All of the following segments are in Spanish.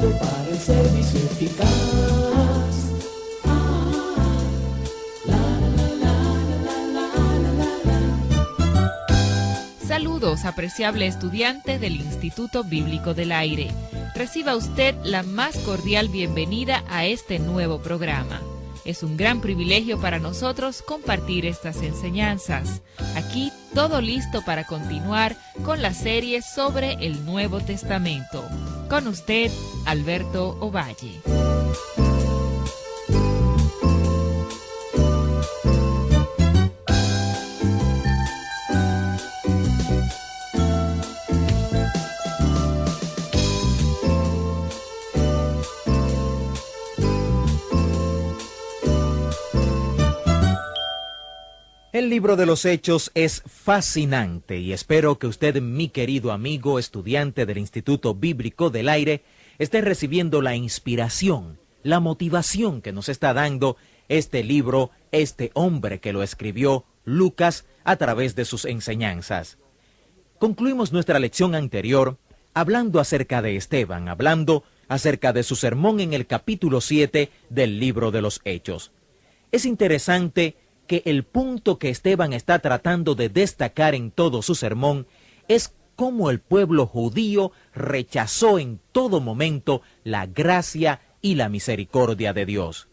listo para el servicio eficaz. Saludos, apreciable estudiante del Instituto Bíblico del Aire. Reciba usted la más cordial bienvenida a este nuevo programa. Es un gran privilegio para nosotros compartir estas enseñanzas. Aquí todo listo para continuar con la serie sobre el Nuevo Testamento. Con usted, Alberto Ovalle. El libro de los Hechos es fascinante y espero que usted, mi querido amigo estudiante del Instituto Bíblico del Aire, esté recibiendo la inspiración, la motivación que nos está dando este libro, este hombre que lo escribió, Lucas, a través de sus enseñanzas. Concluimos nuestra lección anterior hablando acerca de Esteban, hablando acerca de su sermón en el capítulo 7 del libro de los Hechos. Es interesante que el punto que Esteban está tratando de destacar en todo su sermón es cómo el pueblo judío rechazó en todo momento la gracia y la misericordia de Dios.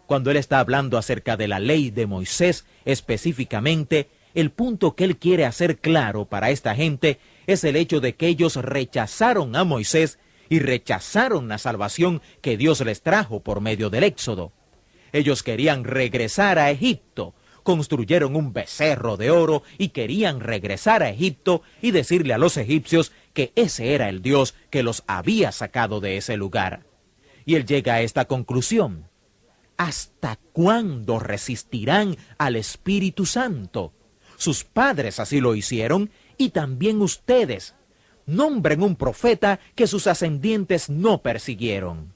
Cuando él está hablando acerca de la ley de Moisés específicamente, el punto que él quiere hacer claro para esta gente es el hecho de que ellos rechazaron a Moisés y rechazaron la salvación que Dios les trajo por medio del Éxodo. Ellos querían regresar a Egipto, construyeron un becerro de oro y querían regresar a Egipto y decirle a los egipcios que ese era el Dios que los había sacado de ese lugar. Y él llega a esta conclusión: ¿hasta cuándo resistirán al Espíritu Santo? Sus padres así lo hicieron y también ustedes. Nombren un profeta que sus ascendientes no persiguieron.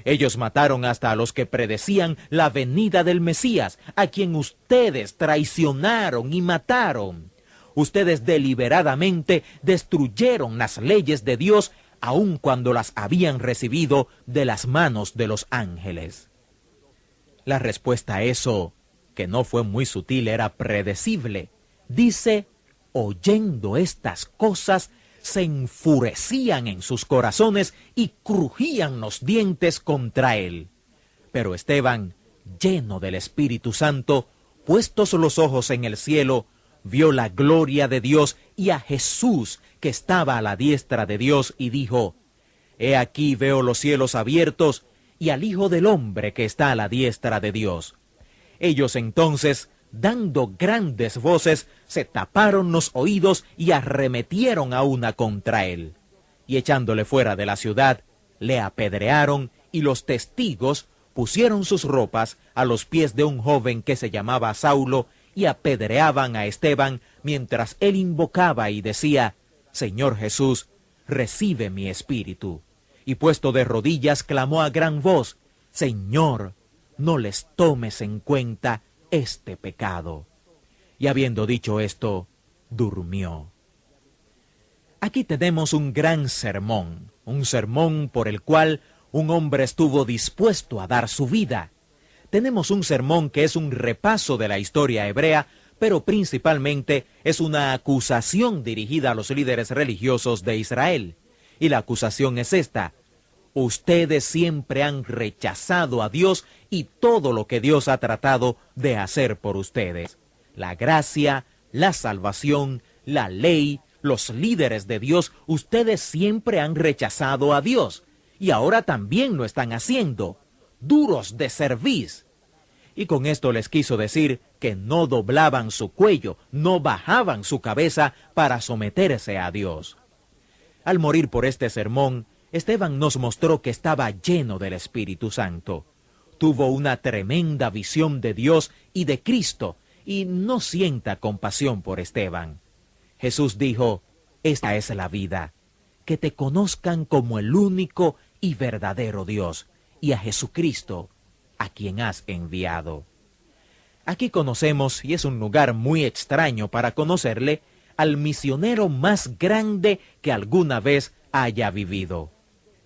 Ellos mataron hasta a los que predecían la venida del Mesías, a quien ustedes traicionaron y mataron. Ustedes deliberadamente destruyeron las leyes de Dios, aun cuando las habían recibido de las manos de los ángeles. La respuesta a eso, que no fue muy sutil, era predecible. Dice: oyendo estas cosas, se enfurecían en sus corazones y crujían los dientes contra él. Pero Esteban, lleno del Espíritu Santo, puestos los ojos en el cielo, vio la gloria de Dios y a Jesús que estaba a la diestra de Dios y dijo: He aquí veo los cielos abiertos y al Hijo del Hombre que está a la diestra de Dios. Ellos entonces, dando grandes voces, se taparon los oídos y arremetieron a una contra él. Y echándole fuera de la ciudad, le apedrearon, y los testigos pusieron sus ropas a los pies de un joven que se llamaba Saulo, y apedreaban a Esteban, mientras él invocaba y decía: Señor Jesús, recibe mi espíritu. Y puesto de rodillas, clamó a gran voz: Señor, no les tomes en cuenta este pecado. Y habiendo dicho esto, durmió. Aquí tenemos un gran sermón, un sermón por el cual un hombre estuvo dispuesto a dar su vida. Tenemos un sermón que es un repaso de la historia hebrea, pero principalmente es una acusación dirigida a los líderes religiosos de Israel. Y la acusación es esta: ustedes siempre han rechazado a Dios y todo lo que Dios ha tratado de hacer por ustedes. La gracia, la salvación, la ley, los líderes de Dios, ustedes siempre han rechazado a Dios. Y ahora también lo están haciendo, duros de cerviz. Y con esto les quiso decir que no doblaban su cuello, no bajaban su cabeza para someterse a Dios. Al morir por este sermón, Esteban nos mostró que estaba lleno del Espíritu Santo. Tuvo una tremenda visión de Dios y de Cristo, y no sienta compasión por Esteban. Jesús dijo: esta es la vida, que te conozcan como el único y verdadero Dios, y a Jesucristo, a quien has enviado. Aquí conocemos, y es un lugar muy extraño para conocerle, al misionero más grande que alguna vez haya vivido.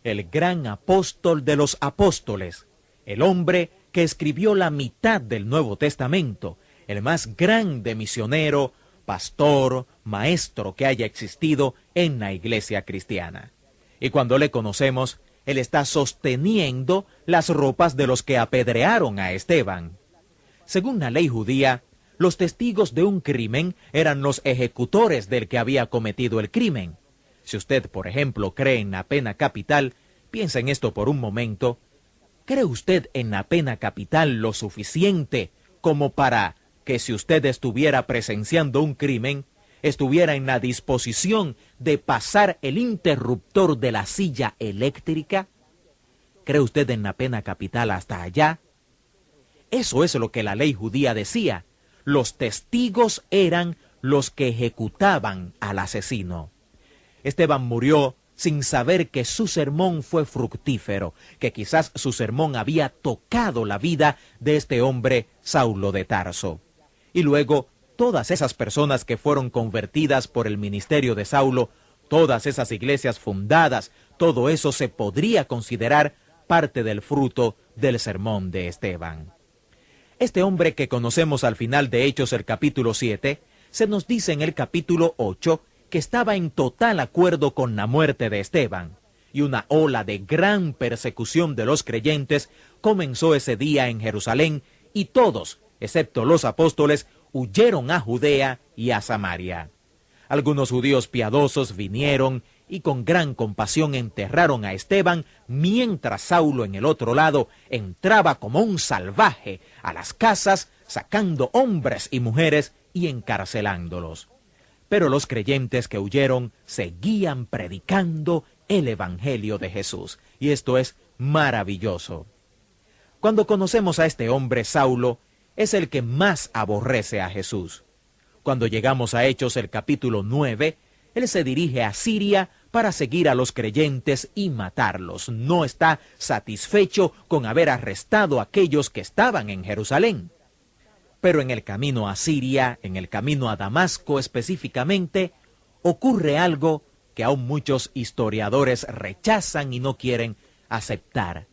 el gran apóstol de los apóstoles, el hombre que escribió la mitad del Nuevo Testamento, el más grande misionero, pastor, maestro que haya existido en la iglesia cristiana. Y cuando le conocemos, él está sosteniendo las ropas de los que apedrearon a Esteban. Según la ley judía, los testigos de un crimen eran los ejecutores del que había cometido el crimen. Si usted, por ejemplo, cree en la pena capital, piensa en esto por un momento. ¿Cree usted en la pena capital lo suficiente como para que si usted estuviera presenciando un crimen, estuviera en la disposición de pasar el interruptor de la silla eléctrica? ¿Cree usted en la pena capital hasta allá? Eso es lo que la ley judía decía. Los testigos eran los que ejecutaban al asesino. Esteban murió sin saber que su sermón fue fructífero, que quizás su sermón había tocado la vida de este hombre Saulo de Tarso. Y luego, todas esas personas que fueron convertidas por el ministerio de Saulo, todas esas iglesias fundadas, todo eso se podría considerar parte del fruto del sermón de Esteban. Este hombre que conocemos al final de Hechos el capítulo 7, se nos dice en el capítulo 8 que estaba en total acuerdo con la muerte de Esteban, y una ola de gran persecución de los creyentes comenzó ese día en Jerusalén, y todos, excepto los apóstoles, huyeron a Judea y a Samaria. Algunos judíos piadosos vinieron y con gran compasión enterraron a Esteban, mientras Saulo en el otro lado entraba como un salvaje a las casas, sacando hombres y mujeres y encarcelándolos. Pero los creyentes que huyeron seguían predicando el Evangelio de Jesús, y esto es maravilloso. Cuando conocemos a este hombre, Saulo es el que más aborrece a Jesús. Cuando llegamos a Hechos el capítulo 9, él se dirige a Siria para seguir a los creyentes y matarlos. No está satisfecho con haber arrestado a aquellos que estaban en Jerusalén. Pero en el camino a Siria, en el camino a Damasco específicamente, ocurre algo que aún muchos historiadores rechazan y no quieren aceptar.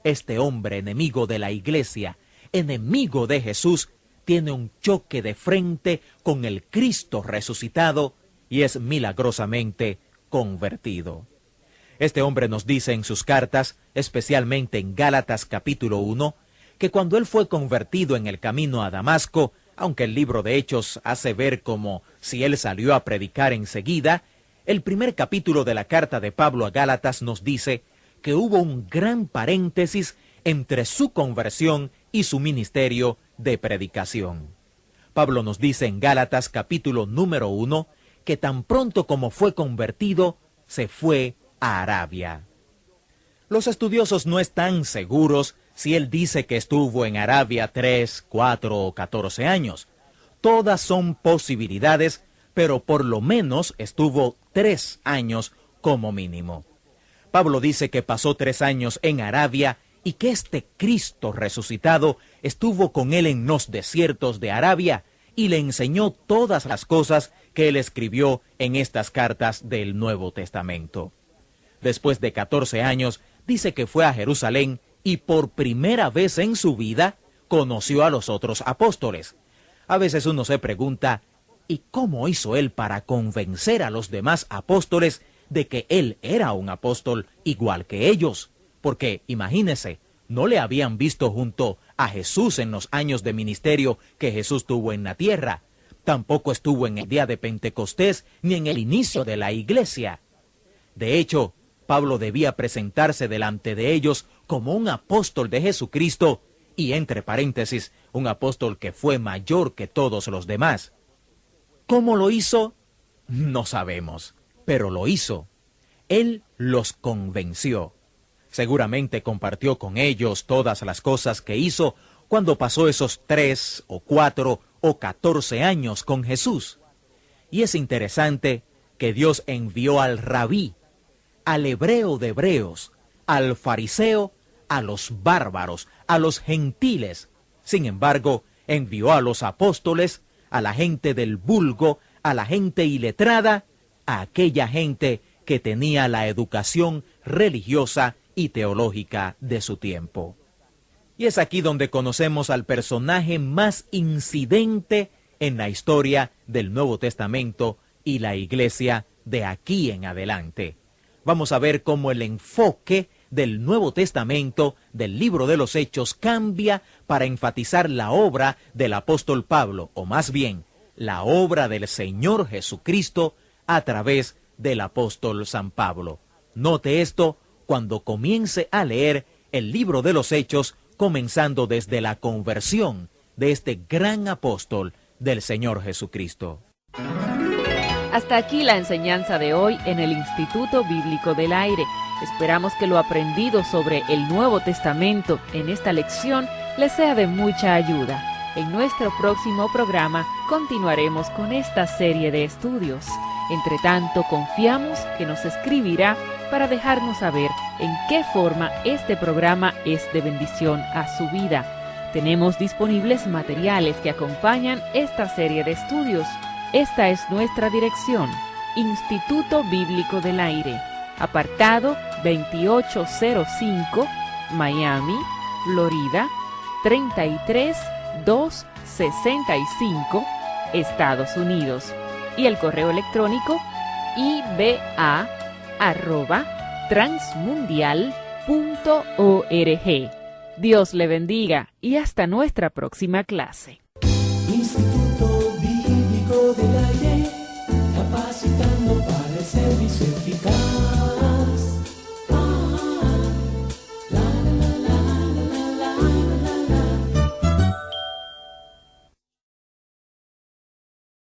Este hombre enemigo de la iglesia, enemigo de Jesús, tiene un choque de frente con el Cristo resucitado y es milagrosamente convertido. Este hombre nos dice en sus cartas, especialmente en Gálatas capítulo 1, que cuando él fue convertido en el camino a Damasco, aunque el libro de Hechos hace ver como si él salió a predicar enseguida, el primer capítulo de la carta de Pablo a Gálatas nos dice que hubo un gran paréntesis entre su conversión y su ministerio de predicación. Pablo nos dice en Gálatas capítulo número 1 que tan pronto como fue convertido, se fue a Arabia. Los estudiosos no están seguros si él dice que estuvo en Arabia 3, 4 o 14 años. Todas son posibilidades, pero por lo menos estuvo 3 años como mínimo. Pablo dice que pasó 3 años en Arabia y que este Cristo resucitado estuvo con él en los desiertos de Arabia y le enseñó todas las cosas que él escribió en estas cartas del Nuevo Testamento. Después de 14 años, dice que fue a Jerusalén y por primera vez en su vida conoció a los otros apóstoles. A veces uno se pregunta, ¿y cómo hizo él para convencer a los demás apóstoles de que él era un apóstol igual que ellos? Porque, imagínese, no le habían visto junto a Jesús en los años de ministerio que Jesús tuvo en la tierra. Tampoco estuvo en el día de Pentecostés ni en el inicio de la iglesia. De hecho, Pablo debía presentarse delante de ellos como un apóstol de Jesucristo y, entre paréntesis, un apóstol que fue mayor que todos los demás. ¿Cómo lo hizo? No sabemos, pero lo hizo. Él los convenció. Seguramente compartió con ellos todas las cosas que hizo cuando pasó esos 3 o 4 o 14 años con Jesús. Y es interesante que Dios envió al rabí, al hebreo de hebreos, al fariseo, a los bárbaros, a los gentiles. Sin embargo, envió a los apóstoles, a la gente del vulgo, a la gente iletrada, a aquella gente que tenía la educación religiosa y teológica de su tiempo. Y es aquí donde conocemos al personaje más incidente en la historia del Nuevo Testamento y la Iglesia de aquí en adelante. Vamos a ver cómo el enfoque del Nuevo Testamento, del libro de los Hechos, cambia para enfatizar la obra del apóstol Pablo, o más bien, la obra del Señor Jesucristo a través del apóstol San Pablo. Note esto cuando comience a leer el libro de los Hechos, comenzando desde la conversión de este gran apóstol del Señor Jesucristo. Hasta aquí la enseñanza de hoy en el Instituto Bíblico del Aire. Esperamos que lo aprendido sobre el Nuevo Testamento en esta lección les sea de mucha ayuda. En nuestro próximo programa continuaremos con esta serie de estudios. Entre tanto, confiamos que nos escribirá para dejarnos saber en qué forma este programa es de bendición a su vida. Tenemos disponibles materiales que acompañan esta serie de estudios. Esta es nuestra dirección: Instituto Bíblico del Aire, apartado 2805, Miami, Florida, 33265, Estados Unidos. Y el correo electrónico iba@transmundial.org. Dios le bendiga y hasta nuestra próxima clase. Instituto Bíblico del Aire, capacitando para el servicio eficaz.